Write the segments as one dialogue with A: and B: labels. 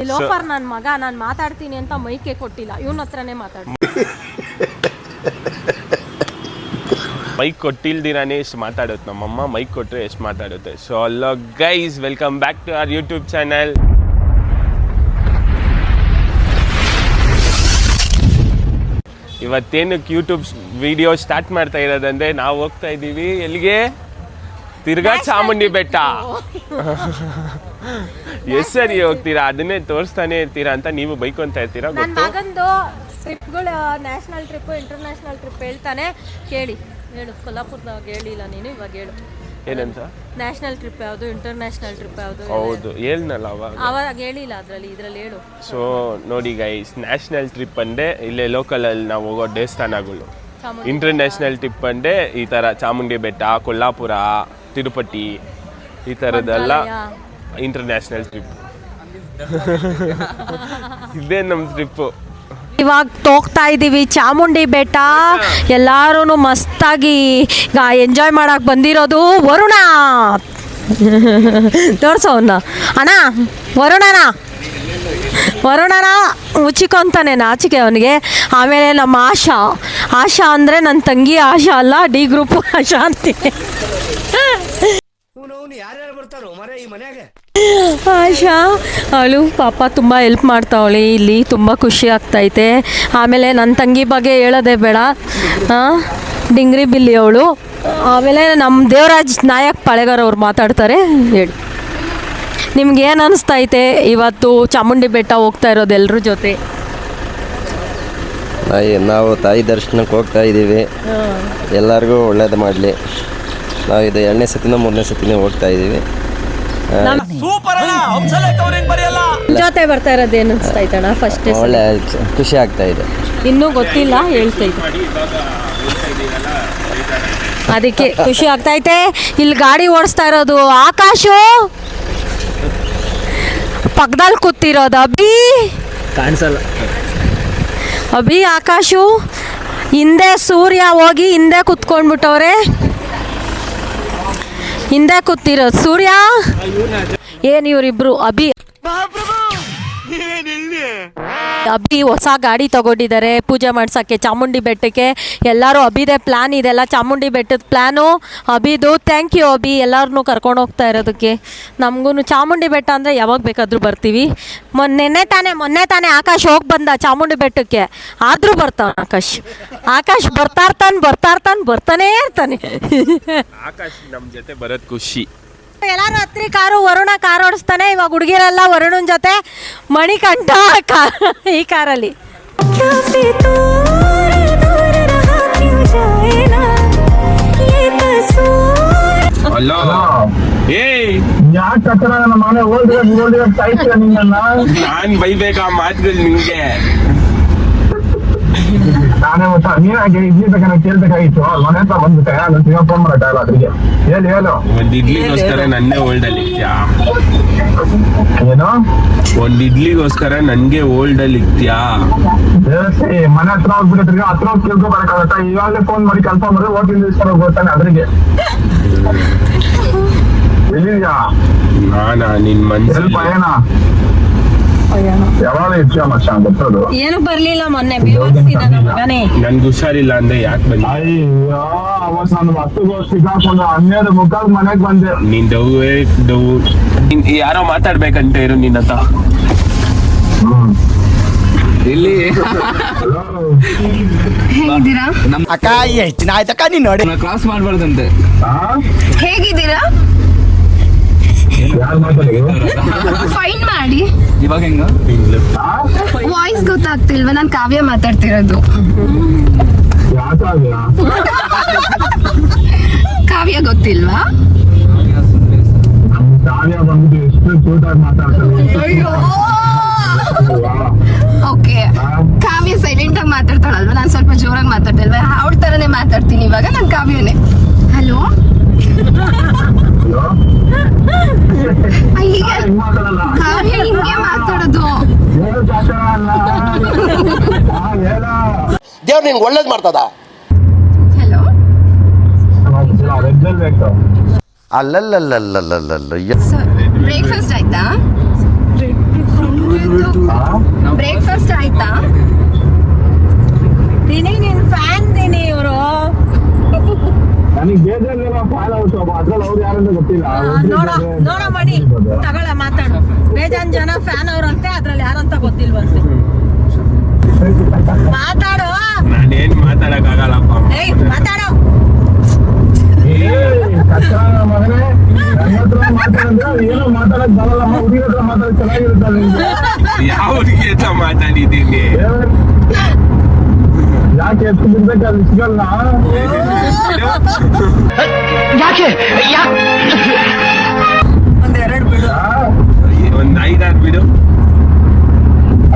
A: Loafer ನನ್ನ ಮಗ ನಾನು ಮಾತಾಡ್ತೀನಿ ಅಂತ ಮೈಕೆ ಕೊಟ್ಟಿಲ್ಲ, ಇವನ ಹತ್ರನೇ ಮಾತಾಡ್ತೀನಿ.
B: ಮೈಕ್ ಕೊಟ್ಟಿಲ್ದಿರಾನೇ ಎಷ್ಟು ಮಾತಾಡುತ್ತೆ ನಮ್ಮಮ್ಮ, ಮೈಕ್ ಕೊಟ್ಟರೆ ಎಷ್ಟು ಮಾತಾಡುತ್ತೆ. So hello guys, welcome back to our YouTube channel. ಇವತ್ತೇನಕ್ಕೆ ಯೂಟ್ಯೂಬ್ ವಿಡಿಯೋ ಸ್ಟಾರ್ಟ್ ಮಾಡ್ತಾ ಇರೋದಂದ್ರೆ ನಾವು ಹೋಗ್ತಾ ಇದ್ದೀವಿ ಎಲ್ಲಿಗೆ, ತಿರ್ಗಾ ಚಾಮುಂಡಿ ಬೆಟ್ಟ. ಎಷ್ಟು ಸರಿ ಹೋಗ್ತೀರಾ, ಅದನ್ನೇ ತೋರಿಸ್ತಾನೆ ಇರ್ತೀರಾ ಅಂತ ನೀವು ಬೈಕೊಂತ ಇರ್ತೀರಾ.
A: ನನ್ನ ಮಗಂದು ಟ್ರಿಪ್ಗಳು ನ್ಯಾಷನಲ್ ಟ್ರಿಪ್ ಇಂಟರ್ನ್ಯಾಷನಲ್ ಟ್ರಿಪ್ ಹೇಳ್ತಾನೆ, ಕೇಳಿ ಹೇಳು. ಕೊಲ್ಲಾಪುರದಾಗ ಹೇಳಿಲ್ಲ ನೀನು, ಇವಾಗ ಹೇಳು
B: ಏನಂತ.
A: ನ್ಯಾಷನಲ್ ಟ್ರಿಪ್ ಯಾವುದು, ಇಂಟರ್ನ್ಯಾಷನಲ್ ಟ್ರಿಪ್ ಯಾವುದು?
B: ಹೌದು ಹೇಳ್ನಲ್ಲ
A: ಅವಾಗ ಹೇಳಿಲ್ಲ, ಇದ್ರಲ್ಲಿ ಹೇಳು.
B: ಸೊ ನೋಡಿ ಗೈಸ್, ನ್ಯಾಷನಲ್ ಟ್ರಿಪ್ ಅಂದರೆ ಇಲ್ಲೇ ಲೋಕಲಲ್ಲಿ ನಾವು ಹೋಗೋ ದೇವಸ್ಥಾನಗಳು. ಇಂಟರ್ನ್ಯಾಷನಲ್ ಟ್ರಿಪ್ ಅಂದರೆ ಈ ಥರ ಚಾಮುಂಡಿ ಬೆಟ್ಟ, ಕೊಲ್ಲಾಪುರ, ತಿರುಪತಿ, ಈ ಥರದ್ದೆಲ್ಲ ಇಂಟರ್ನ್ಯಾಷನಲ್ ಟ್ರಿಪ್. ಇದೇ ನಮ್ಮ ಟ್ರಿಪ್ಪು.
A: ಇವಾಗ ಹೋಗ್ತಾ ಇದ್ದೀವಿ ಚಾಮುಂಡಿ ಬೆಟ್ಟ. ಎಲ್ಲರೂ ಮಸ್ತಾಗಿ ಎಂಜಾಯ್ ಮಾಡಕ್ಕೆ ಬಂದಿರೋದು ವರುಣ. ತೋರ್ಸವನ್ನ ಅಣ್ಣ, ವರುಣನ ಮುಚ್ಚಿಕೊಂತಾನೆ ನಾಚಿಕೆ ಅವನಿಗೆ. ಆಮೇಲೆ ನಮ್ಮ ಆಶಾ ಅಂದರೆ ನನ್ನ ತಂಗಿ ಆಶಾ ಅಲ್ಲ, ಡಿ ಗ್ರೂಪ್ ಆಶಾ ಅಂತೀನಿ. ಆಶಾ ಅವಳು ಪಾಪ ತುಂಬ ಹೆಲ್ಪ್ ಮಾಡ್ತಾವಳೆ, ಇಲ್ಲಿ ತುಂಬ ಖುಷಿ ಆಗ್ತೈತೆ. ಆಮೇಲೆ ನನ್ನ ತಂಗಿ ಬಗ್ಗೆ ಹೇಳೋದೇ ಬೇಡ, ಡಿಂಗ್ರಿ ಬಿಲ್ಲಿ ಅವಳು. ಆಮೇಲೆ ನಮ್ಮ ದೇವರಾಜ್ ನಾಯಕ್ ಪಾಳೆಗಾರ್ ಅವ್ರು ಮಾತಾಡ್ತಾರೆ. ಹೇಳಿ, ನಿಮ್ಗೆ ಏನು ಅನಿಸ್ತೈತೆ ಇವತ್ತು ಚಾಮುಂಡಿ ಬೆಟ್ಟ ಹೋಗ್ತಾ ಇರೋದು ಎಲ್ಲರ ಜೊತೆ?
C: ನಾವು ತಾಯಿ ದರ್ಶನಕ್ಕೆ ಹೋಗ್ತಾ ಇದ್ದೀವಿ, ಎಲ್ಲರಿಗೂ ಒಳ್ಳೇದು ಮಾಡಲಿ. ನಾವು ಇದು 2ನೇ ಸತಿನೋ 3ನೇ ಸತಿನೋ ಹೋಗ್ತಾ ಇದ್ದೀವಿ.
A: ಜೊತೆ ಬರ್ತಾ ಇರೋದು ಏನು ಅನಿಸ್ತೈತಣ್ಣ? ಫಸ್ಟ್
C: ಒಳ್ಳೆ ಖುಷಿ ಆಗ್ತಾ ಇದೆ.
A: ಇನ್ನೂ ಗೊತ್ತಿಲ್ಲ, ಹೇಳ್ತೈತೆ, ಅದಕ್ಕೆ ಖುಷಿ ಆಗ್ತೈತೆ. ಇಲ್ಲಿ ಗಾಡಿ ಓಡಿಸ್ತಾ ಇರೋದು ಆಕಾಶು, ಪಕ್ಕದಲ್ಲಿ ಕೂತಿರೋದು ಅಭಿ,
C: ಕಾಣಿಸಲ್ಲ
A: ಅಭಿ ಆಕಾಶು. ಹಿಂದೆ ಸೂರ್ಯ ಹೋಗಿ ಹಿಂದೆ ಕುತ್ಕೊಂಡ್ಬಿಟ್ಟವ್ರೆ, ಹಿಂದೆ ಕೂತಿರೋದು ಸೂರ್ಯ. ಏನು ಇವರಿಬ್ರು? ಅಭಿ ಹೊಸ ಗಾಡಿ ತಗೊಂಡಿದ್ದಾರೆ ಪೂಜೆ ಮಾಡ್ಸೋಕ್ಕೆ ಚಾಮುಂಡಿ ಬೆಟ್ಟಕ್ಕೆ. ಎಲ್ಲರೂ ಅಭಿದೇ ಪ್ಲ್ಯಾನ್ ಇದೆಲ್ಲ, ಚಾಮುಂಡಿ ಬೆಟ್ಟದ ಪ್ಲ್ಯಾನು ಅಭಿದು. ಥ್ಯಾಂಕ್ ಯು ಅಭಿ, ಎಲ್ಲರನ್ನೂ ಕರ್ಕೊಂಡು ಹೋಗ್ತಾ ಇರೋದಕ್ಕೆ. ನಮಗೂ ಚಾಮುಂಡಿ ಬೆಟ್ಟ ಅಂದರೆ ಯಾವಾಗ ಬೇಕಾದರೂ ಬರ್ತೀವಿ. ಮೊನ್ನೆ ತಾನೇ ಆಕಾಶ್ ಹೋಗಿ ಬಂದ ಚಾಮುಂಡಿ ಬೆಟ್ಟಕ್ಕೆ, ಆದರೂ ಬರ್ತಾನೆ ಆಕಾಶ್ ಬರ್ತಾನೆ ಇರ್ತಾನೆ.
B: ಆಕಾಶ್ ನಮ್ಮ ಜೊತೆ ಬರೋದು ಖುಷಿ.
A: ಎಲ್ಲರೂ ಹತ್ರಿ ಕಾರು, ವರುಣ ಕಾರ್ ಓಡಿಸ್ತಾನೆ. ಇವಾಗ ಹುಡುಗಿರೆಲ್ಲ ವರುಣನ ಜೊತೆ, ಮಣಿಕಂಠ ಈ ಕಾರಲ್ಲಿ.
B: ನಾನ್ ಬೈಬೇಕಾ ಮಾತುಗಳು ನಿಮ್ಗೆ?
D: ನಾನೇ ನೀನಾಗೆ ಇಡ್ಲಿ ಬೇಕನ್ನ ಕೇಳ್ಬೇಕಾಗಿತ್ತು. ಮನೆ ಹತ್ರ ಬಂದ್ಬಿಟ್ಟೆ, ನಾನು ಫೋನ್ ಮಾಡಲ್ಲ ಅದ್ರಿಗೆ. ಹೇಳು
B: ಒಂದ್ ಇಡ್ಲಿಗೋಸ್ಕರ ನನ್ನೇ ಓಲ್ಡ್ ಅಲ್ಲಿ ಇಕ್ತ್ಯಾ?
D: ಏನು
B: ಒಂದ್ ಇಡ್ಲಿಗೋಸ್ಕರ ನನ್ಗೆ ಓಲ್ಡ್ ಅಲ್ಲಿ ಇಕ್ತ್ಯಾ?
D: ಮನೆ ಹತ್ರ ಹೋಗ್ಬಿಟ್ಟಿದ್ರೆ ಹತ್ರ ಹೋಗಿ ಕೇಳ್ಕೊಬರಕಾಗತ್ತ? ಇವಾಗಲೇ ಫೋನ್ ಮಾಡಿ ಕನ್ಫರ್ಮ್ ಮಾಡಿ ಹೋಟೆಲ್ ಇಸ್ಕೊಂಡು ಹೋಗ್ತಾನೆ ಅದ್ರಿಗೆ. ಎಲ್ಲಿದ್ಯಾ?
B: ನಾನಾ ನಿನ್ ಮನ್ಸಲ್ಲಿ
D: ಪಯಣ ಯಾವಾಗ ಇಚ್ಛೆ ಮಚ್ಚ ಗೊತ್ತದು?
A: ಏನು ಬರ್ಲಿಲ್ಲ ಮೊನ್ನೆ,
B: ನನ್ಗೆ ಹುಷಾರಿಲ್ಲ ಅಂದ್ರೆ ಯಾಕೆ ಬಂದ?
D: ಅಯ್ಯೋ, ಅವತ್ ನಾನು 10 ಸಿಕ್ಕಾಕೊಂಡು 12 ಮುಕ್ಕಾಲ್ ಮನೆಗ್ ಬಂದೆ.
B: ನೀನ್ ಡವ್ ಯಾರೋ ಮಾತಾಡ್ಬೇಕಂತ ಇರು ನಿನ್ನ ಹತ್ರ. ಇಲ್ಲಿ
E: ಹೇಗಿದ್ದೀರಾ
C: ಅಕ್ಕ? ಎಷ್ಟು ದಿನ ಆಯ್ತಕ್ಕ ನೀನ್ ನೋಡಿ
E: ಕ್ಲಾಸ್ ಮಾಡ್ಬಾರ್ದಂತೆ. ಹೇಗಿದ್ದೀರಾ? ಫೈನ್ ಮಾಡಿ. ಇವಾಗ ಹೆಂಗ ವಾಯ್ಸ್ ಗೊತ್ತಾಗ್ತಿಲ್ವಾ? ನಾನು ಕಾವ್ಯ ಮಾತಾಡ್ತಿರೋದು. ಕಾವ್ಯ ಗೊತ್ತಿಲ್ವಾ? ಓಕೆ, ಕಾವ್ಯ ಸೈಲೆಂಟ್ ಆಗಿ ಮಾತಾಡ್ತಾಳಲ್ವಾ, ನಾನು ಸ್ವಲ್ಪ ಜೋರಾಗಿ ಮಾತಾಡ್ತಲ್ವಾ, ಅವ್ರ ತರನೇ ಮಾತಾಡ್ತೀನಿ ಇವಾಗ. ನಾನು ಕಾವ್ಯನೇ. ಹಲೋ, ಕಾವ್ಯ ಹಿಂಗೆ ಮಾತಾಡೋದು.
C: ದೇವ್ರು ನಿನ್ಗೆ ಒಳ್ಳೇದು ಮಾಡ್ತದ.
E: ಹಲೋ,
C: ಅಲ್ಲಲ್ಲಲ್ಲಲ್ಲಲ್ಲಲ್ಲ.
E: ಬ್ರೇಕ್ಫಾಸ್ಟ್ ಆಯ್ತಾ?
A: ನೋಡ ಮಣಿ ತಗೊಳ ಮಾತಾಡು. ಬೇಜಾನ್ ಜನ ಫ್ಯಾನ್ ಅವ್ರಂತೆ, ಅದ್ರಲ್ಲಿ ಯಾರಂತ ಗೊತ್ತಿಲ್ವಂತೆ. ಮಾತಾಡು.
B: ನಾನೇನ್ ಮಾತಾಡಕ್ಕಾಗಲ್ಲಪ್ಪ.
A: ಏಯ್ ಮಾತಾಡು.
D: ಮಗನೇ ನನ್ನ ಹತ್ರ ಮಾತಾಡಿದ್ರೆ ಏನು ಮಾತಾಡಕ್ ಬರಲ್ಲಮ್ಮ. ಹುಡುಗಿ ಹತ್ರ ಮಾತಾಡಕ್ ಚೆನ್ನಾಗಿರುತ್ತೆ.
B: ಯಾವ ಹುಡುಗಿ ಹತ್ರ ಮಾತಾಡಿದ್ದೀನಿ?
D: ಯಾಕೆ ಎತ್ಕೊಂಡಿರ್ಬೇಕು ಅದು ಸಿಗಲ್ಲ.
B: ಒಂದ್ 5-6 ಬಿಡು.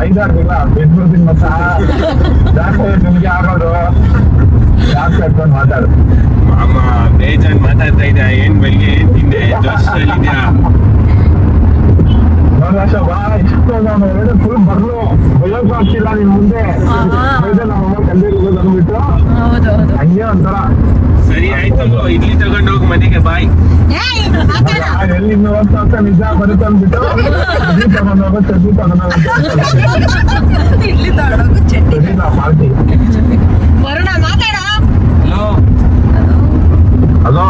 D: 5-6 ದಿನ ಬಿಟ್ಬಿಡ್ತೀನಿ ಮತ್ತ. ಜಾಸ್ತಿ ನಿಮ್ಗೆ ಆಗೋದು ಜಾಸ್ತಿ ಹತ್ಕೊಂಡು ಮಾತಾಡು.
B: ಮಾಮ ಬೇಜಾನ್ ಮಾತಾಡ್ತಾ ಇದ್ದ. ಏನ್ ಬೆಳಿಗ್ಗೆ ಏನ್ ತಿಂದೆ? ಜೋಶಲ್ಲಿದ್ಯಾ?
D: ನೋಡ್ವಾ ಇಷ್ಟು ನಾನು ಫುಲ್ ಬರ್ಲು ಬಯೋಕ್ ಆಗ್ತಿಲ್ಲ ನಿನ್ ಮುಂದೆ. ನಮ್ಮಮ್ಮ ಕಂಡಿರ್ಬೋದು ಅಂದ್ಬಿಟ್ಟು ಹಂಗೆ ಒಂಥರ.
B: ಸರಿ ಆಯ್ತು, ಇಡ್ಲಿ ತಗೊಂಡು ಹೋಗು ಮನೆಗೆ. ಬಾಯ್.
D: ಎಲ್ಲಿ ಇನ್ನು ಹೋಗ್ತಾ ನಿಜ ಬರುತ್ತೆ ಅಂದ್ಬಿಟ್ಟು ಚಡ್ಡಿ ತಗೊಂಡೋಗೋ ಚಡ್ಡಿ ತಗೊಂಡೋಗೋ
E: ಇಲ್ಲಿ ತಗೊಳೋದು ಚಟ್ನಿ.
D: ಪಾರ್ಟಿ.
A: ವರುಣ ಮಾತಾಡ.
D: ಹಲೋ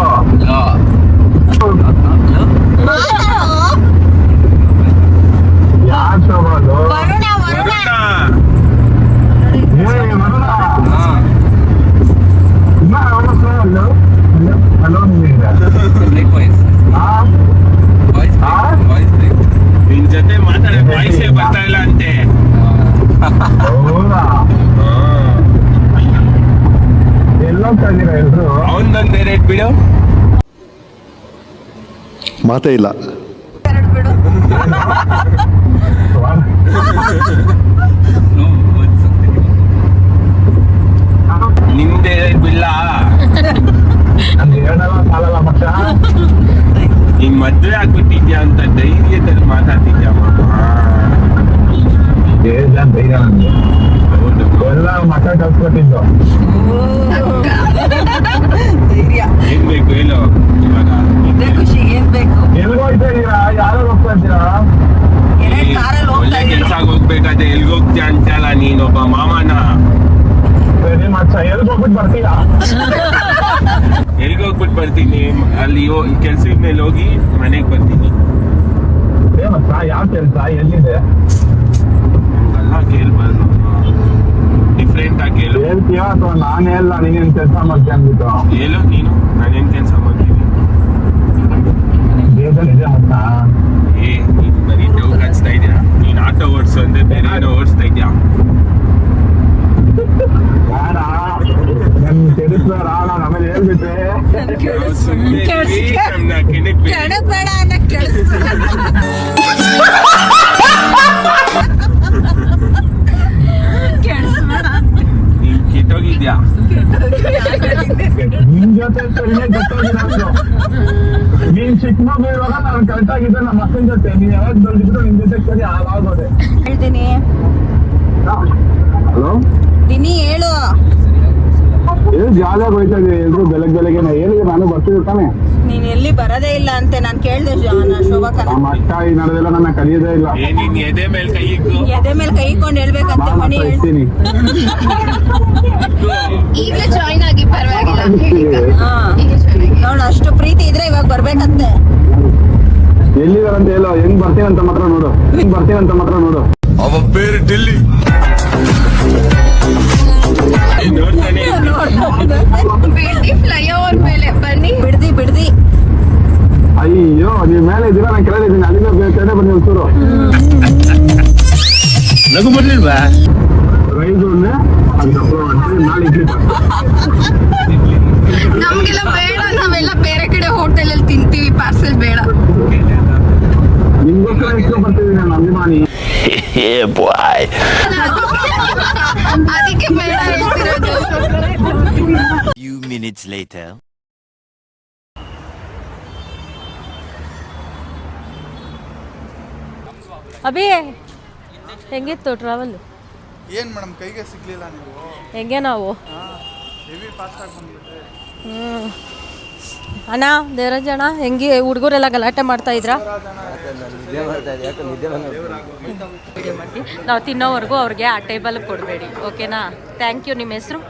D: ಯಾರ್ ಶೋಭಾದು?
A: ವರುಣ ವರುಣ
D: ಹಲೋ
B: ನಿನ್ ಜೊತೆ ಮಾತಾಡೋ ವಾಯ್ಸೇ ಬರ್ತಾ ಇಲ್ಲ ಅಂತೆ.
D: ಹೌದಾ? ಎಲ್ಲೋಗ್ತಾ ಇದೀರಾ ಎಲ್ರು?
B: ಅವನೊಂದ್ ರೇಟ್ ಬಿಡು.
F: ಮಾತೇ ಇಲ್ಲ.
B: ನಿಮ್ದೇ ಬಿಲ್ಲ.
D: ನಮ್ಗೆ ಹೇಳಲ್ಲ ಸಾಲಲ್ಲ ಮಚ್ಚ.
B: ನೀನ್ ಮದ್ವೆ ಆಗ್ಬಿಟ್ಟಿದ್ಯಾ ಅಂತ ಧೈರ್ಯದಲ್ಲಿ ಮಾತಾಡ್ತಿದ್ಯಾ ಮಾಮ.
D: ಬೇಜಾನ್ ಧೈರ್ಯ ನನ್ಗೆ.
B: ಹೌದು.
D: ಎಲ್ಲ ಮಕ್ಕ ಕಲ್ಸ್ಕೊಟ್ಟಿದ್ದು.
B: ಏನ್ ಬೇಕು ಹೇಳು ಇವಾಗ?
E: ಇದೇ ಖುಷಿ. ಏನ್ ಬೇಕು?
D: ಎಲ್ಗೋಯ್ತಾ ಇದೀರಾ? ಯಾರು ಹೋಗ್ತಾ ಇದ್ದೀರಾ?
B: ಒಳ್ಳೆ ಕೆಲ್ಸಕ್ಕೆ ಹೋಗ್ಬೇಕಾದ್ರೆ ಎಲ್ಗೋಗ್ತೀಯ ಅಂತಲ್ಲ ನೀನೊಬ್ಬ ಮಾಮನ.
D: ಸರಿ ಮಚ್ಚ ಎಲ್ಗೋಗ್ಬಿಟ್ಟು ಬರ್ತೀರಾ?
B: ಎಲ್ಗೋಗ್ಬಿಟ್ಟು ಬರ್ತೀನಿ. ಅಲ್ಲಿ ಕೆಲ್ಸದ ಮೇಲೆ ಹೋಗಿ ಮನೆಗೆ ಬರ್ತೀನಿ.
D: ಏ ಮಚ್ಚ ಯಾವ ಕೆಲ್ಸ ಎಲ್ಲಿದೆ?
B: ಹಂಗಲ್ಲ ಕೇಳ್ಬಾರ್ದು, ಡಿಫ್ರೆಂಟ್ ಆಗಿ ಕೇಳು.
D: ಹೇಳ್ತೀಯಾ ಅಥವಾ ನಾನೇ ಅಲ್ಲ ನೀನೇನ್ ಕೆಲಸ ಮಾಡ್ತೀಯ ಅಂದ್ಬಿಟ್ಟು?
B: ಹೇಳು ನೀನು, ನಾನೇನ್ ಕೆಲ್ಸ ಮಾಡ್ತೀನಿ?
D: ಬೇಜಾನ್ ಇದೆ ಮಚ್ಚ.
B: ನೀನ್ ಬರೀ ಡೌಟ್ ಹಚ್ತಾ ಇದ್ಯಾ? ನೀನ್ ಆಟೋ ಓಡಿಸು ಅಂದ್ರೆ ಬೇರೆ ಏನೋ ಓಡಿಸ್ತಾ ಇದ್ಯಾ?
D: ಬೇಡ ನನ್ ಕೆಡಿಸ್ಬೇಡ. ನಾನು ಆಮೇಲೆ ಹೇಳ್ಬಿಟ್ರೆ
A: ಬೇಡ ಅನ್ನಕ್
B: ನೀನ್ ಕೆಟ್ಟೋಗಿದ್ಯಾ?
D: ನಿನ್ ಜೊತೆ ಸರಿನೇ ಗೊತ್ತಾಗಿರೋದು. ನೀನ್ ಚಿಕ್ಕ ಮಗು ಇರುವಾಗ ನಾನು ಕರೆಕ್ಟಾಗಿದ್ದೆ ನಮ್ಮ ಅಕ್ಕನ ಜೊತೆ. ನೀನ್ ಯಾವಾಗ ಬೆಳೆದಿದ್ರು ನಿನ್ ಜೊತೆ ಸರಿ ಹಾಳಾಗೋದೆ.
E: ಹೇಳ್ತೀನಿ.
D: ಹಲೋ
E: ದಿನಿ ಹೇಳು.
D: ಏನು ಜಾಲಿಯಾಗಿ ಹೋಯ್ತಾ ಇದೀವಿ ಎಲ್ರು ಬೆಳಗ್ಗೆ ಹೇಳಿದ್ರೆ ನಾನು ಬರ್ತಿದ್ದೆ ತಾನೆ.
E: ನೀನ್ ಎಲ್ಲಿ ಬರೋದೇ ಇಲ್ಲ ಅಂತೆ. ನಾನ್ ಕೇಳ್ದೆ ಶೋಭಾಕನ.
D: ನಮ್ಮ ಅಕ್ಕ ಈ ನಡೆದೆಲ್ಲ ನನ್ನ ಕಲಿಯೋದೇ ಇಲ್ಲ.
B: ನೀನ್ ಎದೆ ಮೇಲೆ ಕೈ ಇಕ್ಕು.
E: ಎದೆ ಮೇಲೆ ಕೈ ಇಟ್ಕೊಂಡು ಹೇಳ್ಬೇಕಂತೆ. ಮಣಿ
D: ಹೇಳ್ತೀನಿ.
E: ಈಗಲೇ ಜಾಯಿನ್ ಆಗಿ ಪರವಾಗಿಲ್ಲ. ನೋಡು ಅಷ್ಟು ಪ್ರೀತಿ ಇದ್ರೆ ಇವಾಗ ಬರ್ಬೇಕಂತೆ.
D: ಎಲ್ಲಿದಾರಂತ ಹೇಳೋ. ಹೆಂಗ್ ಬರ್ತೀನಂತ ಮಾತ್ರ ನೋಡು.
F: ಅವನ പേര് ಡೆಲ್ಲಿ.
B: ನೋಡ್ತಾನೆ
E: ಬಿಡ್ದಿ ಫ್ಲೈಓವರ್ ಮೇಲೆ ಬನ್ನಿ. ಬಿಡ್ದಿ
D: ಅಯ್ಯೋ ನೀವ್ ಮೇಲೆ ಇದ್ದೀರಾ, ನಾನು ಕೆಳಗೆ ಇದ್ದೀನಿ. ಅಲ್ಲಿಂದ ಬೇರೆ ಬನ್ನಿ ಒಂಚೂರು.
B: ನಗು ಬರ್ಲಿಲ್ವಾ?
D: ರೈಸ್ ನಾಳೆ ಇಡ್ಲಿ
E: ನಮ್ಗೆಲ್ಲ ಬೇಡ. ನಾವೆಲ್ಲ ಬೇರೆ ಕಡೆ ಹೋಟೆಲ್ ಅಲ್ಲಿ ತಿಂತೀವಿ. ಪಾರ್ಸೆಲ್ ಬೇಡ.
D: ನಿಮ್ಗೋಸ್ಕರ ಇಷ್ಟು ಬರ್ತಿದ್ದೀನಿ ನಾನು ಅಭಿಮಾನಿ.
E: ಅದಕ್ಕೆ ಬೇಡ ಹೇಳ್ತಿರೋದು.
G: Few minutes later.
A: ಅಭಿ ಹೆಂಗಿತ್ತು ಟ್ರಾವೆಲ್?
H: ಏನು ಮೇಡಮ್ ಕೈಗೆ ಸಿಗ್ಲಿಲ್ಲ ನೀವು?
A: ಹೆಂಗೆ ನಾವು
H: ಹೆವಿ ಫಾಸ್ಟ್ ಆಗಿ ಬಂದ್ಬಿಟ್ರೆ.
A: ಅಣ್ಣ ದೇವರಾಜ್ ಅಣ್ಣ ಹೆಂಗೆ ಹುಡುಗರೆಲ್ಲ ಗಲಾಟೆ ಮಾಡ್ತಾ ಇದ್ರಾ? ನಾವು ತಿನ್ನೋವರೆಗೂ ಅವ್ರಿಗೆ ಆ ಟೇಬಲ್ ಕೊಡಬೇಡಿ, ಓಕೆನಾ? Thank you. ನಿಮ್ಮ ಹೆಸರು?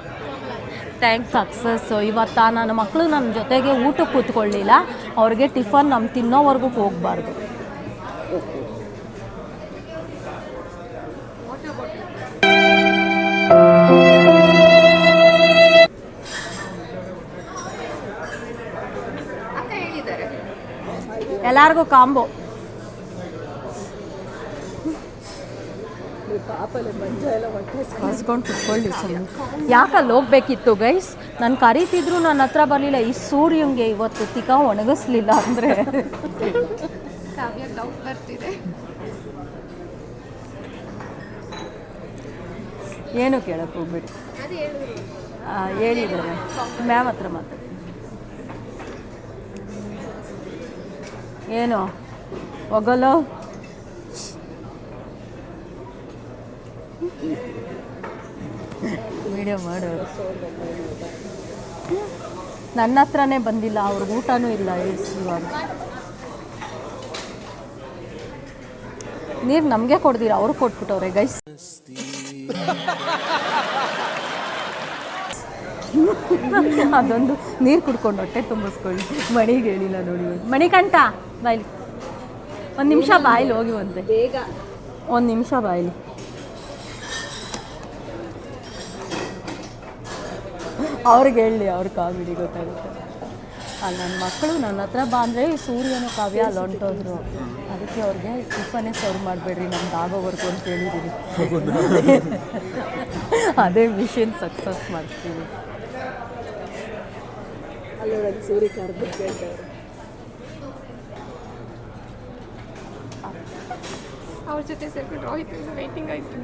A: Thanks success. ಇವತ್ತು ನನ್ನ ಮಕ್ಕಳು ನನ್ನ ಜೊತೆಗೆ ಊಟಕ್ಕೆ ಕೂತ್ಕೊಳ್ಳಿಲ್ಲ, ಅವ್ರಿಗೆ ಟಿಫನ್ ನಮ್ಮ ತಿನ್ನೋವರೆಗೂ ಹೋಗಬಾರ್ದು. ಎಲ್ಲರಿಗೂ ಕಾಂಬೋ. ಹಸ್ಕೊಂಡು ಕುತ್ಕೊಳ್ಳಿ ಸುಮ್ಮನೆ. ಯಾಕಲ್ಲಿ ಹೋಗ್ಬೇಕಿತ್ತು ಗೈಸ್, ನಾನು ಕರೀತಿದ್ರು ನನ್ನ ಹತ್ರ ಬರಲಿಲ್ಲ. ಈ ಸೂರ್ಯಂಗೆ ಇವತ್ತು ತಿಕ್ಕ ಒಣಗಿಸ್ಲಿಲ್ಲ ಅಂದರೆ
E: ಕಾವ್ಯ ಡೌಟ್ ಬರ್ತಿದೆ.
A: ಏನು ಕೇಳಕ್ಕೆ ಹೋಗ್ಬೇಡಿ, ಹೇಳಿದ್ದಾರೆ ಮ್ಯಾಮ್ ಹತ್ರ ಮಾತಾಡಿ. ಏನು ಹೋಗಲ್ಲ ವಿಡಿಯೋ ಮಾಡೋರು ನನ್ನ ಹತ್ರನೇ ಬಂದಿಲ್ಲ, ಅವ್ರಿಗೆ ಊಟನೂ ಇಲ್ಲ. ಇವಾಗ ನೀರು ನಮಗೆ ಕೊಡ್ದಿರ, ಅವ್ರು ಕೊಟ್ಬಿಟ್ಟವ್ರೆ ಗೈಸ್. ಅದೊಂದು ನೀರು ಕುಡ್ಕೊಂಡು ಹೊಟ್ಟೆ ತುಂಬಿಸ್ಕೊಳ್ಳಿ. ಮಣಿಗೆ ಹೇಳಿಲ್ಲ ನೋಡಿ, ಮಣಿಕಂಠ ಬಾಯ್ಲಿ ಒಂದು ನಿಮಿಷ ಬಾಯ್ಲಿ ಹೋಗಿ ಒಂದೆ ಬೇಗ ಒಂದು ನಿಮಿಷ ಬಾಯ್ಲಿ. ಅವ್ರಿಗೆ ಹೇಳಿ, ಅವ್ರ ಕಾಮಿಡಿ ಗೊತ್ತಾಗುತ್ತೆ. ಅಲ್ಲಿ ನನ್ನ ಮಕ್ಕಳು ನನ್ನ ಹತ್ರ ಬಂದರೆ ಸೂರ್ಯನ ಕಾವ್ಯ ಅಲ್ಲಿ ಹೊಂಟೋದ್ರು, ಅದಕ್ಕೆ ಅವ್ರಿಗೆ ಟಿಫನೇ ಸರ್ವ್ ಮಾಡಬೇಡ್ರಿ ನಮ್ದು ಆಗೋವರೆಗೂ ಅಂತ ಹೇಳಿದ್ದೀನಿ. ಅದೇ ಮಿಷನ್ ಸಕ್ಸಸ್ ಮಾಡ್ತೀವಿ. ಅಲ್ಲೊಳಗೆ ಸೂರ್ಯ ಕರೆದು
E: ಅವ್ರ ಜೊತೆ ಸೇರ್ಕೊಂಡು ರೋಹಿತ್ ವೈಟಿಂಗ್ ಆಯ್ತು.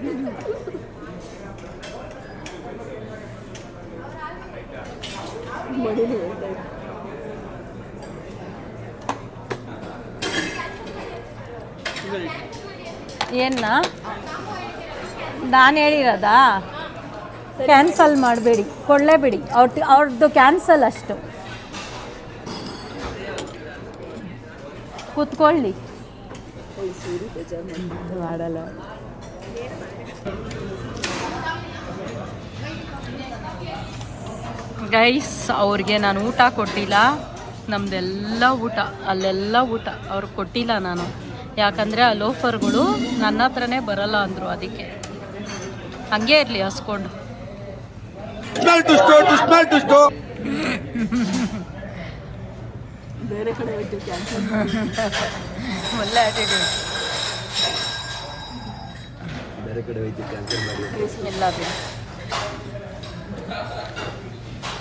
A: ಏನ ನಾನು ಹೇಳಿರೋದಾ? ಕ್ಯಾನ್ಸಲ್ ಮಾಡಬೇಡಿ, ಕೊಡಲೇಬೇಡಿ, ಅವ್ರದ್ದು ಕ್ಯಾನ್ಸಲ್ ಅಷ್ಟು. ಕೂತ್ಕೊಳ್ಳಿ, ಮಾಡಲ್ಲ. ಗೈಸ್ ಅವ್ರಿಗೆ ನಾನು ಊಟ ಕೊಟ್ಟಿಲ್ಲ, ನಮ್ಮದೆಲ್ಲ ಊಟ ಅಲ್ಲೆಲ್ಲ ಊಟ ಅವ್ರಿಗೆ ಕೊಟ್ಟಿಲ್ಲ ನಾನು. ಯಾಕಂದರೆ ಆ ಲೋಫರ್ಗಳು ನನ್ನ ಹತ್ರನೇ ಬರಲ್ಲ ಅಂದರು, ಅದಕ್ಕೆ ಹಂಗೆ ಇರಲಿ ಹಸ್ಕೊಂಡು. ಬೇರೆ ಕಡೆ ಹೋಯ್ತು ಕ್ಯಾನ್ಸಲ್. ಒಳ್ಳೆ ಆಟಿಟ್ಯೂಡ್. ಬೇರೆ ಕಡೆ ಹೋಯ್ತು ಕ್ಯಾನ್ಸಲ್ ಮಾಡಿ ಎಲ್ಲ ಬೇಡ.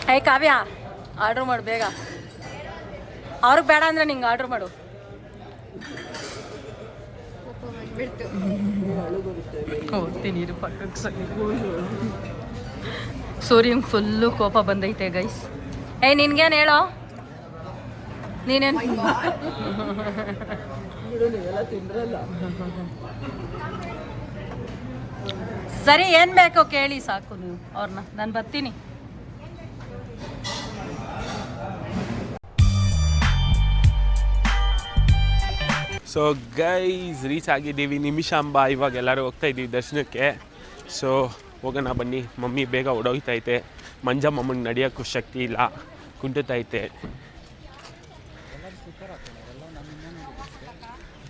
A: ಹೇ ಕಾವ್ಯ, ಆರ್ಡ್ರ್ ಮಾಡು ಬೇಗ. ಅವ್ರಿಗೆ ಬೇಡ ಅಂದರೆ ನಿಂಗೆ ಆರ್ಡ್ರ್ ಮಾಡು. ಹೋಗ್ತೀನಿ ಇರು ಪಕ್ಕಕ್ಕೆ ಸರಿ. ಸೂರ್ಯಂಗೆ ಫುಲ್ಲು ಕೋಪ ಬಂದೈತೆ ಗೈಸ್. ಏಯ್ ನಿನ್ಗೇನು ಹೇಳೋ, ನೀನೇನು ಸರಿ, ಏನು ಬೇಕೋ ಕೇಳಿ ಸಾಕು ನೀವು ಅವ್ರನ್ನ, ನಾನು ಬರ್ತೀನಿ.
B: ಸೊ ಗೈಸ್ ರೀಚ್ ಆಗಿದ್ದೀವಿ ನಿಮಿಷಾಂಬ. ಇವಾಗ ಎಲ್ಲರೂ ಹೋಗ್ತಾ ಇದ್ದೀವಿ ದರ್ಶನಕ್ಕೆ. ಸೊ ಹೋಗೋಣ ಬನ್ನಿ. ಮಮ್ಮಿ ಬೇಗ ಓಡೋಗ್ತೈತೆ, ಮಂಜಮ್ಮನಿಗೆ ನಡೆಯೋಕ್ಕೂ ಶಕ್ತಿ ಇಲ್ಲ, ಕುಂಟುತ್ತೈತೆ.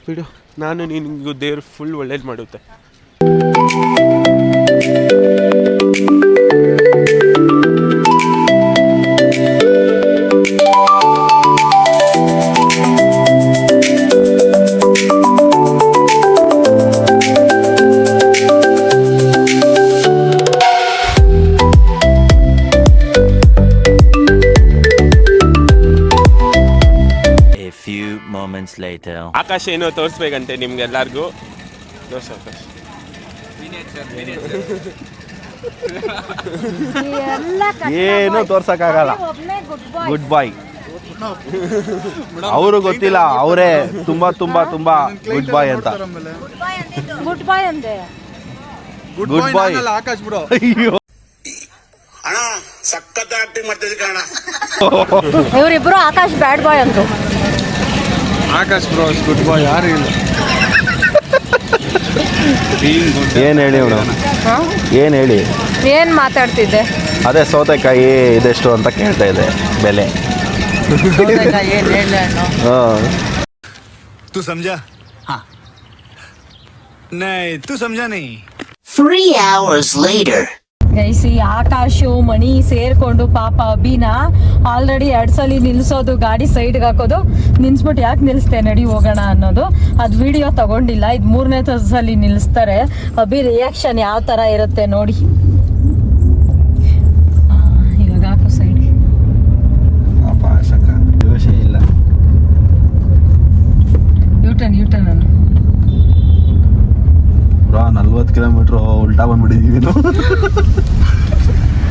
B: ಬಿಡು, ನಾನು ನಿನಗೂ ದೇವ್ರು ಫುಲ್ ಒಳ್ಳೇದು ಮಾಡುತ್ತೆ. ಆಕಾಶ ಏನೋ ತೋರಿಸ್ಬೇಕಂತೆ ನಿಮ್ಗೆಲ್ಲರಿಗೂ. ತೋರ್ಸು ಆಕಾಶ್.
I: ಏನು ತೋರ್ಸಕ್ಕಾಗಲ್ಲ. ಗುಡ್ ಬಾಯ್. ಅವರು ಗೊತ್ತಿಲ್ಲ, ಅವರೇ ತುಂಬಾ ತುಂಬಾ ತುಂಬಾ ಗುಡ್ ಬಾಯ್ ಅಂತ.
A: ಗುಡ್ ಬಾಯ್ ಅಂದೆ.
I: ಗುಡ್ ಬಾಯ್
H: ಆಕಾಶ್ ಬಿಡು.
I: ಅಯ್ಯೋ
F: ಅಣ್ಣ ಸಖತ್ ಆಕ್ಟಿಂಗ್ ಮಾಡ್ತಿದ್ದೆ ಕಣ.
A: ಇವರಿಬ್ರು ಆಕಾಶ್ ಬ್ಯಾಡ್ ಬಾಯ್ ಅಂದ್ರು.
H: ಆಕಾಶ್ ಬ್ರೋ ಗುಡ್ ಬಾಯ್ ಯಾರು ಇಲ್ಲ.
I: ಏನು ಹೇಳಿ ಅವನು, ಏನು ಹೇಳಿ,
A: ಏನು ಮಾತಾಡ್ತಿದ್ದೆ?
I: ಅದೇ ಸೌತೆಕಾಯಿ ಇದೆಷ್ಟು ಅಂತ ಕೇಳ್ತಾ ಇದೆ ಬೆಲೆ. ಹಾಂ
F: तू समझा? हाँ नहीं तू समझा नहीं.
G: 3 hours later.
A: ಗೈಸ್ ಈ ಆಕಾಶು ಮಣಿ ಸೇರ್ಕೊಂಡು ಪಾಪ ಅಭಿನ ಆಲ್ರೆಡಿ 2 ಸಲ ನಿಲ್ಸೋದು, ಗಾಡಿ ಸೈಡ್ಗೆ ಹಾಕೋದು, ನಿಲ್ಸ್ಬಿಟ್ಟು ಯಾಕೆ ನಿಲ್ಲಿಸ್ತೇ ನಡಿ ಹೋಗೋಣ ಅನ್ನೋದು. ಅದು ವಿಡಿಯೋ ತಗೊಂಡಿಲ್ಲ, ಇದು 3ನೇ ಸಲ ನಿಲ್ಲಿಸ್ತಾರೆ. ಅಭಿ ರಿಯಾಕ್ಷನ್ ಯಾವ ಥರ ಇರುತ್ತೆ ನೋಡಿ. ಇವಾಗ ಹಾಕು ಸೈಡ್.
I: ಯೋಚನೆ ಇಲ್ಲ.
A: ಯೂಟರ್ನ್ ಅನ್ನು
I: 40 ಕಿಲೋಮೀಟ್ರ್ ಉಲ್ಟಾ ಬಂದ್ಬಿಟ್ಟಿದ್ದೀವಿ ನಾವು.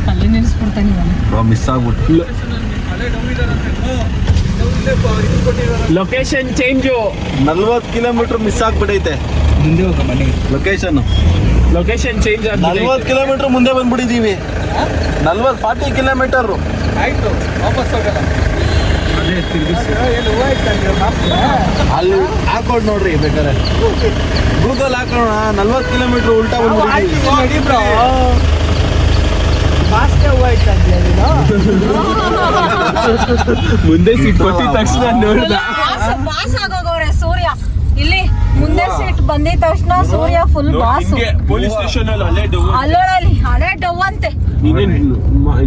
A: ಅಲ್ಲಿ ನಿಲ್ಲಿಸ್ಬಿಡ್ತಾನೆ
I: ಮಿಸ್ ಆಗ್ಬಿಟ್ಟು.
B: Location change.
I: 40 ಕಿಲೋಮೀಟ್ರ್ ಮಿಸ್ ಆಗ್ಬಿಟ್ಟೈತೆ. ಮುಂದೆ ಹೋಗ ಮನೆ ಲೊಕೇಶನ್ ಚೇಂಜ್. 40 ಕಿಲೋಮೀಟ್ರ್ ಮುಂದೆ ಬಂದ್ಬಿಟ್ಟಿದ್ದೀವಿ. 40 ಕಿಲೋಮೀಟರ್ ಆಯ್ತು, ವಾಪಸ್ ಹೋಗಲ್ಲ. ಅಲ್ಲಿ ಹಾಕೊಂಡು ನೋಡ್ರಿ ಬೇಕಾದ್ರೆ ಗೂಗಲ್ ಹಾಕೋಣ. 40 ಕಿಲೋಮೀಟ್ರ್ ಉಲ್ಟಾ ಬಂದ್ಬಿಟ್ಟಿದ್ದೀವಿ.
B: ಮುಂದೆ ಸೀಟ್ ಕೊಟ್ಟಿದ ತಕ್ಷಣ ನೋಡ್ದ
A: ಬಾಸ್ ಆಗೋಗವ್ರೆ ಸೂರ್ಯ. ಇಲ್ಲಿ ಮುಂದೆ ಸೀಟ್ ಬಂದಿದ ತಕ್ಷಣ ಸೂರ್ಯ ಫುಲ್ ಬಾಸ್.
B: ಪೊಲೀಸ್ ಸ್ಟೇಷನ್ ಅಲ್ಲಿ
A: ಅಲ್ಲೋಡಲ್ಲಿ ಹಳೆ ಡವ್ ಅಂತೆ.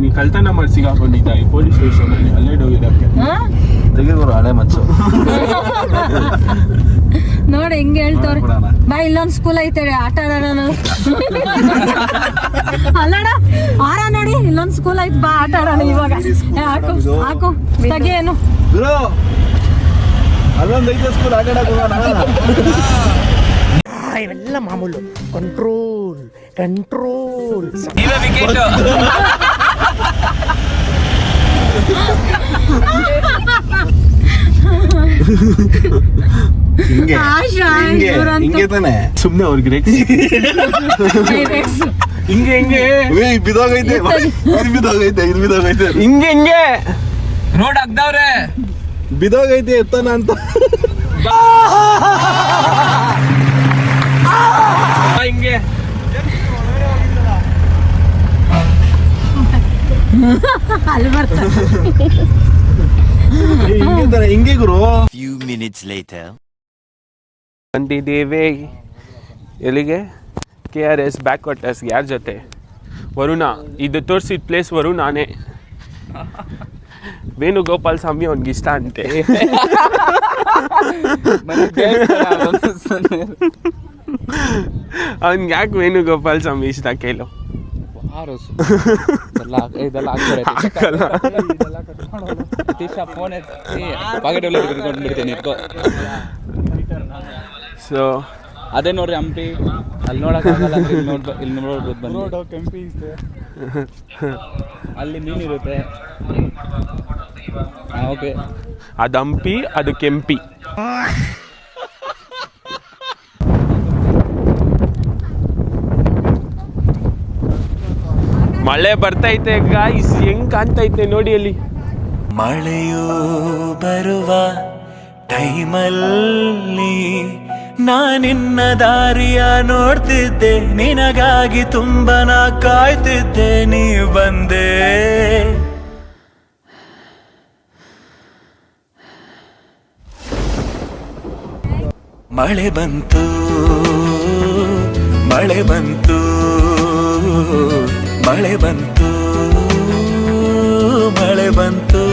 B: ನೀ ಕಳ್ತನ ಮಾಡಿ ಸಿಗಾಕೊಂಡಿದ್ದ ಈ ಪೊಲೀಸ್ ಸ್ಟೇಷನ್ ಅಲ್ಲಿ ಅಲ್ಲೇ ಡವ್ ಇದಕ್ಕೆ
I: ತೆಗೆದ್ರು ಹಳೆ ಮಚ್ಚು.
A: ನೋಡಿ ಹೆಂಗೆ ಹೇಳ್ತವ್ರೆ. ಬಾ ಇಲ್ಲೊಂದು ಸ್ಕೂಲ್ ಐತೆ ಆಟ ಆಡೋಣ. ಅಲ್ಲಡ ಆರ ನೋಡಿ ಇಲ್ಲೊಂದು ಸ್ಕೂಲ್ ಐತೆ, ಬಾ ಆಟ ಆಡೋಣ ಇವಾಗ. ಹಾಕು ಹಾಕು ತೆಗೇನು
I: ಅಲ್ಲೊಂದು ಐತೆ ಸ್ಕೂಲ್ ಆಟ ಆಡಕ್ಕೆ ಹೋಗೋಣ.
J: ಇವೆಲ್ಲ ಮಾಮೂಲು. ಕಂಟ್ರೋಲ್
I: ಹಿಂಗೆ ತಾನೆ
B: ಸುಮ್ನೆ ಅವ್ರಿಗೆ ಹಿಂಗೆ
I: ಬಿದೋಗೈತೆ
B: ಹಿಂಗೆ
H: ರೋಡ್ ಹಾಕ್ದವ್ರೆ,
I: ಬಿದೋಗೈತೆ ಎತ್ತನ ಅಂತ.
B: ಹಿಂಗೆ
A: ಅಲ್ಲಿ ಬರ್ತಾರೆ.
I: ಹಿಂಗೆ ಗುರು.
G: Few minutes later.
B: ಬಂದಿದ್ದೇವೆ ಎಲ್ಲಿಗೆ? KRS back waters. ಯಾರ ಜೊತೆ? ವರುಣ. ಇದು ತೋರಿಸಿದ ಪ್ಲೇಸ್ ವರುಣಾನೇ. ವೇಣುಗೋಪಾಲ್ ಸ್ವಾಮಿ ಅವ್ನಿಗೆ ಇಷ್ಟ ಅಂತೆ. ಅವ್ನಿಗೆ ಯಾಕೆ ವೇಣುಗೋಪಾಲ್ ಸ್ವಾಮಿ ಇಷ್ಟ ಕೇಳು. ಸೊ
H: ಅದೇ ನೋಡ್ರಿ ಹಂಪಿ, ಅಲ್ಲಿ ನೋಡಕ್ಕಾಗಲ್ಲ. ಇಲ್ಲಿ ನೋಡ್ಬೋದು ಬನ್ನಿ. ಅಲ್ಲಿ ಮೀನಿರುತ್ತೆ. ಓಕೆ,
B: ಅದು ಹಂಪಿ, ಅದು ಕೆಂಪಿ. ಮಳೆ ಬರ್ತೈತೆ ಗಾಯ್ಸ್, ಹೆಂಗ್ ಕಾಣ್ತೈತೆ ನೋಡಿ ಅಲ್ಲಿ.
J: ಮಳೆಯು ಬರುವ ಟೈಮಲ್ಲಿ ನಾನಿನ್ನ ದಾರಿಯ ನೋಡ್ತಿದ್ದೆ, ನಿನಗಾಗಿ ತುಂಬನ ಕಾಯ್ತಿದ್ದೆ, ನೀ ಬಂದೆ. ಮಳೆ ಬಂತು, ಮಳೆ ಬಂತು, ಮಳೆ ಬಂತು, ಮಳೆ ಬಂತು.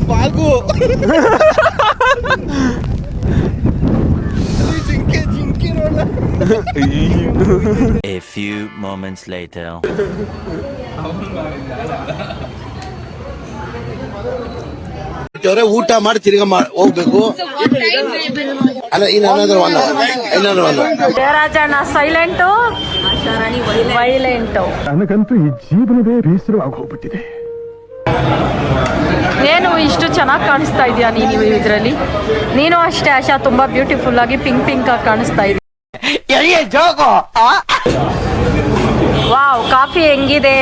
I: ಬಾಗು ಜಿಂಕಿ ನೋಡ.
G: A few moments later.
F: ಊಟ ಮಾಡಿ ತಿರ್ಗಾ ಹೋಗ್ಬೇಕು. ಅಲ್ಲ ಇನ್ನೇನಾದ್ರು
A: ದೇವರಾಜಣ್ಣ ಸೈಲೆಂಟು, ವೈಲೆಂಟು.
D: ನನಗಂತೂ ಈ ಜೀವನವೇ ಬೇಸರವಾಗಿ ಹೋಗ್ಬಿಟ್ಟಿದೆ.
A: ಏನು ಇಷ್ಟು ಚೆನ್ನಾಗಿ ಕಾಣಿಸ್ತಾ ಇದೆಯಾ ನೀನು ಇದರಲ್ಲಿ? ನೀನು ಅಷ್ಟೇ ಆಶಾ, ತುಂಬಾ ಬ್ಯೂಟಿಫುಲ್ ಆಗಿ ಪಿಂಕ್ ಆಗಿ ಕಾಣಿಸ್ತಾ ಇದೆಯಾ. ವಾವ್, ಕಾಫಿ ಹೆಂಗಿದೆ?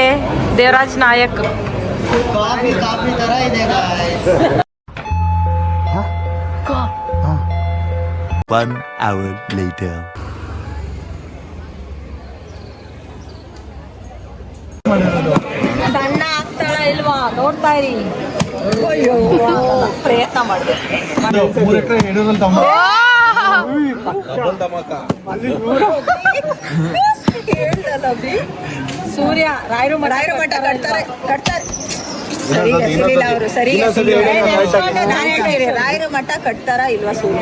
A: Devaraj Nayak.
G: One hour later.
A: ಸಣ್ಣ ಆಗ್ತಾಳ ಇಲ್ವಾ ನೋಡ್ತಾ ಇರಿ. ಪ್ರಯತ್ನ ಮಾಡಿದೆ.
I: 3 ಎಕರೆ ಹಿಡಿಯೋದ್ರಲ್ಲಿ ತಮ್ಮ
A: ಸೂರ್ಯ ರಾಯರು ಮಠ ಕಟ್ತಾರೆ. ರಾಯರು ಮಠ ಕಟ್ತಾರ ಇಲ್ವಾ ಸೂರ್ಯ?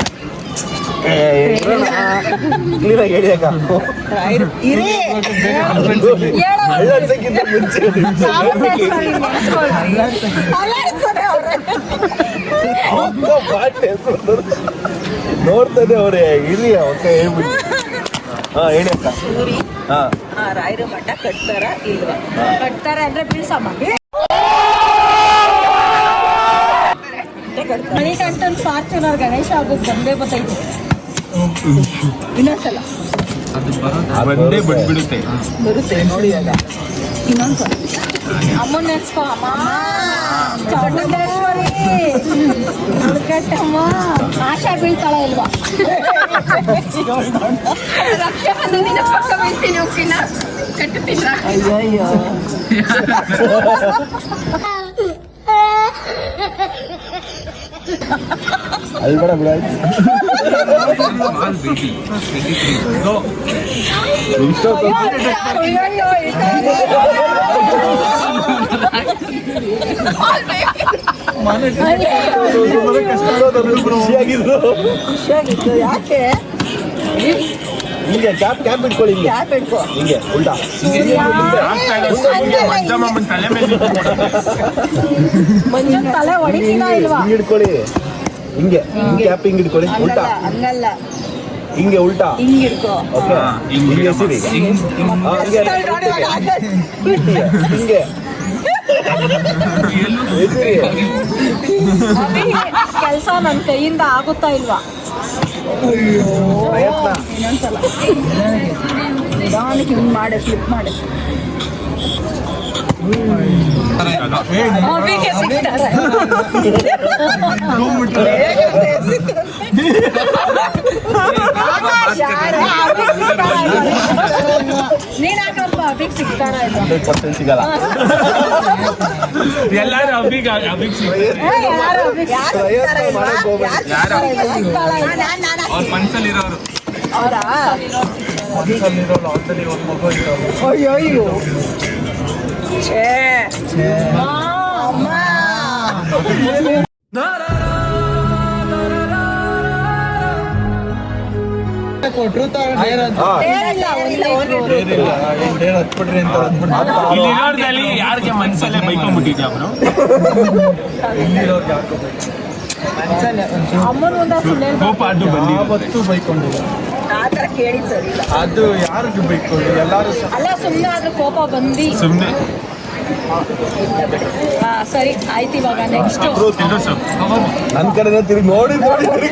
I: ನೋಡ್ತದೆ ಅವ್ರೆ ಇರಿ ಅವಕ್ಕ ಹೇಳ್ಬಿಡಿ. ಹಾ ಹೇಳಿ ಅಕ್ಕ.
A: ರಾಯರು ಮಠ ಕಟ್ತಾರ ಇಲ್ವಾ? ಕಟ್ತಾರ ಅಂದ್ರೆ ಬೀಳ್ಸಮ್ಮ. ಮಣಿಕಂಠನ್ ಫಾರ್ಚುನರ್ ಗಣೇಶ ಹಬ್ಬಕ್ಕೆ ಬಂದೇ ಬರ್ತೈತೆ ಇನ್ನೊಂದ್ಸಲ.
B: ಬಂದೇ ಬಂದ್ಬಿಡುತ್ತೆ.
A: ಬರುತ್ತೆ ನೋಡಿ ಅದ. ಇನ್ನೊಂದ್ಸಲ ಅಮ್ಮನ ನೆನ್ಸ್ಕೊ. ಅಮ್ಮ ಚಾಮುಂಡೇಶ್ವರಿ ಕಟ್ಟಮ್ಮ. ಆಶಾ ಬೀಳ್ತಾಳ ಇಲ್ವಾ?
E: ರಕ್ಷಾ ಬಂಧನ ಪಕ್ಕ ಬೀಳ್ತೀನಿ ಹೋಗ್ತೀನ ಕಟ್ಟುತ್ತಿಲ್ಲ.
A: ಅಯ್ಯೋ
I: ಅಲ್ಬೇಡ ಬಿಡ.
A: ಖುಷಿಯಾಗಿತ್ತು. ಯಾಕೆ?
I: ಹಿಂಗೆ ಕ್ಯಾಪ್ ಇಟ್ಕೊಳ್ಳಿ. ಹಿಂಗೆ ಉಲ್ಟಾ
A: ಮಂಜನ್ ತಲೆ ಹೊಡಿತೀನ ಇಲ್ವಾ?
I: ಹಿಂಗೆ ಇಟ್ಕೊಳ್ಳಿ. ಹಿಂಗೆ ಕ್ಯಾಪ್ ಹಿಂಗೆ ಇಟ್ಕೊಳ್ಳಿ. ಉಲ್ಟಾ
A: ಹಂಗಲ್ಲ,
I: ಹಿಂಗೆ ಉಲ್ಟಾ
A: ಹಿಂಗಿಡ್ಕೋ.
I: ಓಕೆ ಹಿಂಗೆ ಎಸಿರಿ. ಹಿಂಗೆ ಎಸಿರಿ.
A: ಕೆಲಸ ನನ್ನ ಕೈಯಿಂದ ಆಗುತ್ತಾ ಇಲ್ವಾ? ಇನ್ನೊಂದ್ಸಲ ನಿಧಾನಕ್ಕೆ ಹಿಂಗ್ ಮಾಡಿ ಫ್ಲಿಪ್ ಮಾಡಿ. ಅಭಿಗೆ ಸಿಗ್ತಾರೆ. ನೀನ್ ಹಾಕಪ್ಪ ಅಭಿಗೆ ಸಿಗ್ತಾರ ಇಲ್ಲ?
I: 100% ಸಿಗಲ್ಲ.
B: ಎಲ್ಲಾರು ಅಭಿಗೆ ಮನ್ಸಲ್ಲಿರೋರು
A: ಅವರಾ?
I: ಅಯ್ಯೋ
A: ಅಮ್ಮ
B: ಇಲ್ಲಿರೋರ್ದಲ್ಲಿ ಯಾರಿಗೆ ಮನ್ಸಲ್ಲೇ ಬೈಕೊಂಡ್ಬಿಟ್ಟಿದ್ಯಾ ಅವರು?
A: ಅಮ್ಮನ ಒಂದ
B: ಕೋಪ ಅದು
I: ಅವತ್ತು ಬೈಕೊಂಡಿಲ್ಲ.
A: ಆ ಥರ ಕೇಳಿ ಸರಿ ಇಲ್ಲ.
I: ಅದು ಯಾರಿಗೆ ಬೈಕೊಂಡು ಎಲ್ಲಾರು
A: ಅಲ್ಲ ಸುಮ್ಮನೆ ಆದ್ರೂ ಕೋಪ ಬಂದು
B: ಸುಮ್ಮನೆ
A: ಸರಿ ಆಯ್ತು. ಇವಾಗ ನೆಕ್ಸ್ಟ್
I: ನನ್ನ ಕಡೆ ತಿರುಗಿ ನೋಡಿ ಎಷ್ಟು ಹುಡುಗಿ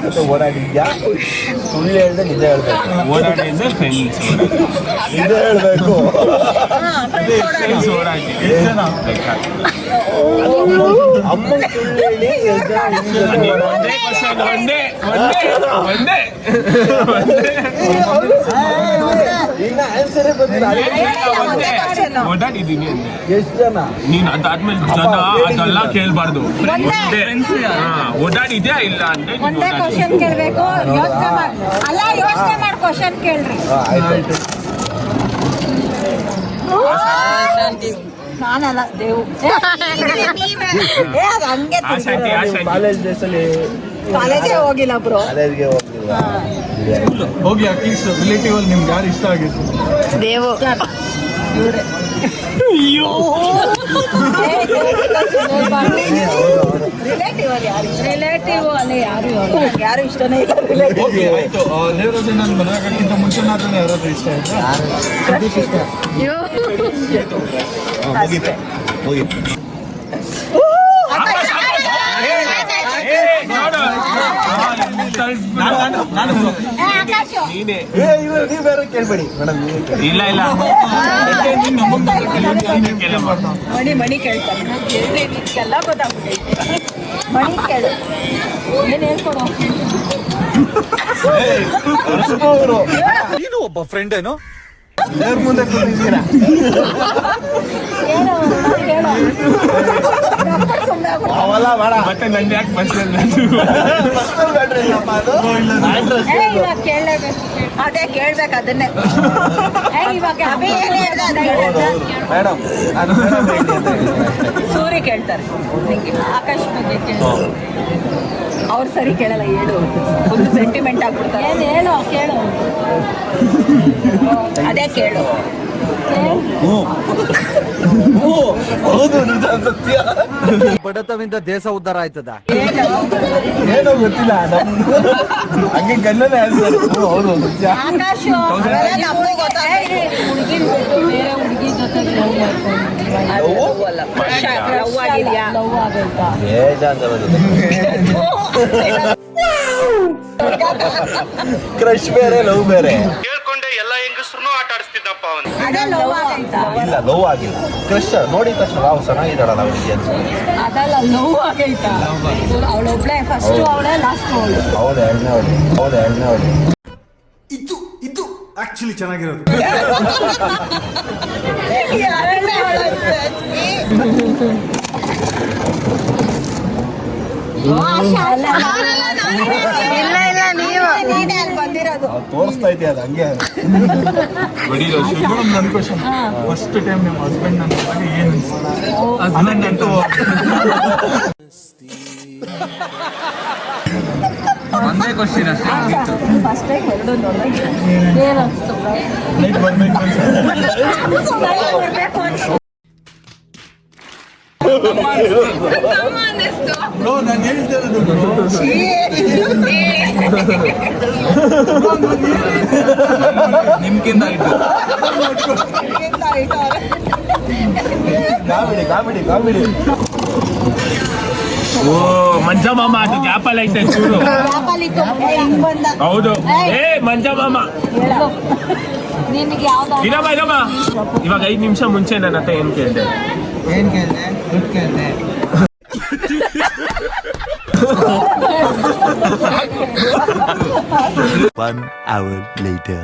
I: ಕತೆ ಓಡಾಡಿದ್ಯಾ? ಸುಳ್ಳು ಹೇಳ್ದೆ ನಿಜ ಹೇಳ್ಬೇಕು.
B: ಓಡಾಡಿದ್ರೆ ಫ್ರೆಂಡ್ಸ್
I: ನಿಜ ಹೇಳ್ಬೇಕು. ಅಮ್ಮ ಸುಳ್ಳು ಹೇಳಿ ಇನ್ನ ಆನ್ಸರೇ ಬಂದಿಲ್ಲ.
B: ಓಡಾಡಿದ್ದೀನಿ ಅಂದ್ರೆ
I: ಎಷ್ಟು ಜನ?
B: ನೀನ್ ಅದಾದ್ಮೇಲೆ ಜನ ಅದೆಲ್ಲ ಕೇಳ್ಬಾರ್ದು. ಓಡಾಡಿದ್ಯಾ ಇಲ್ಲ ಅಂದ್ರೆ
A: ಒಂದೇ ಕ್ವಶನ್ ಕೇಳ್ಬೇಕು. ಯೋಚನೆ ಮಾಡಿ ಅಲ್ಲ ಯೋಚನೆ ಮಾಡಿ ಕ್ವಶನ್ ಕೇಳ್ರಿ.
I: ಆಯ್ತು.
A: ನಾನಲ್ಲ ದೇವು. ಅದು ಹಂಗೆ
I: ಕಾಲೇಜ್ ಡೇಸಲ್ಲಿ
A: ಕಾಲೇಜೇ ಹೋಗಿಲ್ಲ ಬ್ರೋ.
I: ಕಾಲೇಜ್ಗೆ ಹೋಗ್ಲಿಲ್ಲ. ಹೋಗಿ ಅಟ್ಲೀಸ್ಟ್ ರಿಲೇಟಿವ್ ಅಲ್ಲಿ ನಿಮ್ಗೆ ಯಾರು ಇಷ್ಟ ಆಗಿತ್ತು?
A: ದೇವು ರಿಲೇಟಿವ್ ಅಲ್ಲಿ ಯಾರು ಇಷ್ಟನೇ ಇಲ್ಲ ರಿಲೇಟಿವ್.
I: ಓಕೆ ಆಯ್ತು. ದೇವರಾಜ್ ನನ್ನ ಮದುವೆ ಆಗೋಕ್ಕಿಂತ ಮುಂಚೆ ಮಾತ್ರ ಯಾರಾದ್ರೂ ಇಷ್ಟ ಆಯ್ತಾ? ಸತೀಶ್ ಇಷ್ಟ. ಹೋಗಿ ನೀವು ಬೇರೆ ಕೇಳ್ಬೇಡಿ ಮೇಡಮ್.
B: ಇಲ್ಲ ಇಲ್ಲ
A: ಮಣಿ ಕೇಳ್ತಾರೆ. ಎಲ್ಲ ಗೊತ್ತಾಗ್ಬಿಟ್ಟೈತೆ. ಮಣಿ ಕೇಳು, ಏನು ಹೇಳ್ಕೊಡು.
I: ನೀನು ಒಬ್ಬ ಫ್ರೆಂಡ್ ಏನೋ ದೇವ್ರ ಮುಂದೆ ಕೂತಿದ್ದೀರಾ? ಅವೆಲ್ಲ ಬೇಡ.
B: ಮತ್ತೆ ನಂದು ಯಾಕೆ ಬಸ್ಸಲ್ಲಿ
A: ಕೇಳಲೇಬೇಕು. ಅದೇ ಕೇಳ್ಬೇಕು ಅದನ್ನೇ. ಇವಾಗ
I: ಮೇಡಮ್ ನಾನು
A: ಸೂರ್ಯ ಕೇಳ್ತಾರೆ ನಿಂಗೆ, ಆಕಾಶ್ ಬಗ್ಗೆ ಕೇಳ್ತಾರೆ. ಅವ್ರು ಸರಿ ಕೇಳಲ್ಲ, ಹೇಳು. ಫುಲ್ ಸೆಂಟಿಮೆಂಟ್ ಆಗ್ಬಿಡ್ತಾರೆ. ಏನು ಹೇಳು, ಕೇಳು. ಅದೇ ಕೇಳು.
I: ಹೌದು ನಿಜ ಸತ್ಯ.
H: ಬಡತವಿಂದ ದೇಶ ಉದ್ಧಾರ ಆಯ್ತದ.
I: ಏನೋ ಗೊತ್ತಿಲ್ಲ ನಮ್ದು ಹಂಗೆ ಗನ್ನನೇ ಹೇಳ್ತಾರೆ. ಹೌದು ಸತ್ಯ.
A: ಆಕಾಶ್ ಹುಡುಗಿನ ಬೇರೆ ಹುಡುಗಿ ಜೊತೆ ಲವ್ ಆಗೈತಾ?
I: ಕ್ರಶ್ ಬೇರೆ ಲವ್ ಬೇರೆ.
F: ಕೇಳ್ಕೊಂಡೆ ಎಲ್ಲ ಹೆಂಗಸ್ರು ಆಟ ಆಡಿಸ್ತಿದ್ದಪ್ಪ ಅವನು.
A: ಅದೇ ಲವ್ ಆಗೈತಾ?
I: ಇಲ್ಲ ಲವ್ ಆಗಿಲ್ಲ. ಕ್ರಶ್ ನೋಡಿದ ತಕ್ಷಣ ನಾವು ಚೆನ್ನಾಗಿದ್ದಾಳಲ್ಲ ಅವಳಿಗೆ ಅನ್ಸುತ್ತೆ.
A: ಅದಲ್ಲ, ಲವ್ ಆಗೈತಾ? ಅವಳೊಬ್ಳೆ ಫಸ್ಟ್, ಅವಳೇ ಲಾಸ್ಟ್ ಅವಳು.
I: ಹೌದು ಎರಡನೇ ಅವಳು.
J: ಇದು ಆಕ್ಚುಲಿ ಚೆನ್ನಾಗಿರೋದು.
E: ಇಲ್ಲ ಇಲ್ಲ ನೀವು ನೀನೇ ಅಲ್ಲಿ ಬಂದಿರೋದು.
I: ತೋರಿಸ್ತಾ ಇದೆಯಾ ಅದು ಹಂಗೆ. ನನ್ನ ಕ್ವಶನ್, ಫಸ್ಟ್ ಟೈಮ್ ನಿಮ್ಮ ಹಸ್ಬೆಂಡ್ ನನ್ನ ಬಗ್ಗೆ ಏನು ಹಸ್ಬೆಂಡ್ ಅಂತೂ
H: ಒಂದೇ ಕ್ವಶನ್ ಅಷ್ಟೇ.
A: ಫಸ್ಟ್ ಟೈಮ್ ಎರಡು ನೋಡಿದಾಗ ಏನು ಅನಿಸ್ತು?
I: ನೈಟ್ ಬರ್ಬೇಕು ಬ್ರೋ. ನಾನು ಹೇಳ್ತಾ ಇರೋದು
H: ನಿಮ್ಗಿಂತ ಆಯ್ತು.
I: ಕಾಮಿಡಿ.
B: ಓ ಮಂಜ ಮಾಮ, ಅದು ಗ್ಯಾಪಲ್ಲಿ ಐತೆ ಚೂರು. ಹೌದು. ಮಂಜ ಮಾಮ
A: ನಿನಗೆ ಯಾವ್ದು
B: ಇರಮ್ಮ ಇವಾಗ 5 ನಿಮಿಷ ಮುಂಚೆ ನನ್ನ ಹತ್ರ ಏನ್ ಕೇಳಿದೆ?
H: ದುಡ್ಡು ಕೇಳಿದೆ.
G: 1 hour later.